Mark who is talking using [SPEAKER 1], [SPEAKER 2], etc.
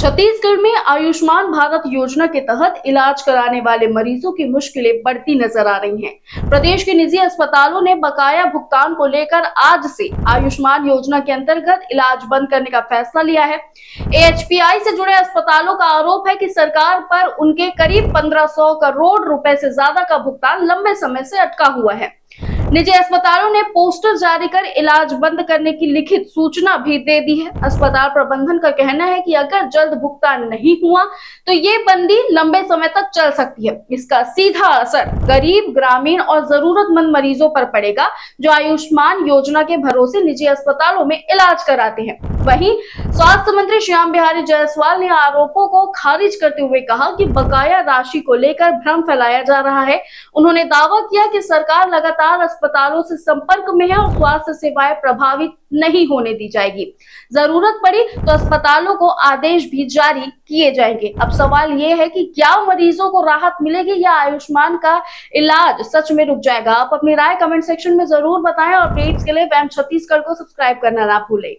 [SPEAKER 1] छत्तीसगढ़ में आयुष्मान भारत योजना के तहत इलाज कराने वाले मरीजों की मुश्किलें बढ़ती नजर आ रही हैं। प्रदेश के निजी अस्पतालों ने बकाया भुगतान को लेकर आज से आयुष्मान योजना के अंतर्गत इलाज बंद करने का फैसला लिया है। एएचपीआई से जुड़े अस्पतालों का आरोप है कि सरकार पर उनके करीब 1500 करोड़ रुपए से ज्यादा का भुगतान लंबे समय से अटका हुआ है। निजी अस्पतालों ने पोस्टर जारी कर इलाज बंद करने की लिखित सूचना भी दे दी है। अस्पताल प्रबंधन का कहना है कि अगर जल्द भुगतान नहीं हुआ तो ये बंदी लंबे समय तक चल सकती है। इसका सीधा असर गरीब, ग्रामीण और जरूरतमंद मरीजों पर पड़ेगा जो आयुष्मान योजना के भरोसे निजी अस्पतालों में इलाज कराते हैं। वहीं स्वास्थ्य मंत्री श्याम बिहारी जायसवाल ने आरोपों को खारिज करते हुए कहा कि बकाया राशि को लेकर भ्रम फैलाया जा रहा है। उन्होंने दावा किया कि सरकार लगातार अस्पतालों से संपर्क में है और स्वास्थ्य सेवाएं प्रभावित नहीं होने दी जाएगी। जरूरत पड़ी तो अस्पतालों को आदेश भी जारी किए जाएंगे। अब सवाल ये है कि क्या मरीजों को राहत मिलेगी या आयुष्मान का इलाज सच में रुक जाएगा? आप अपनी राय कमेंट सेक्शन में जरूर बताएं और अपडेट्स के लिए वैम छत्तीसगढ़ को सब्सक्राइब करना ना भूलें।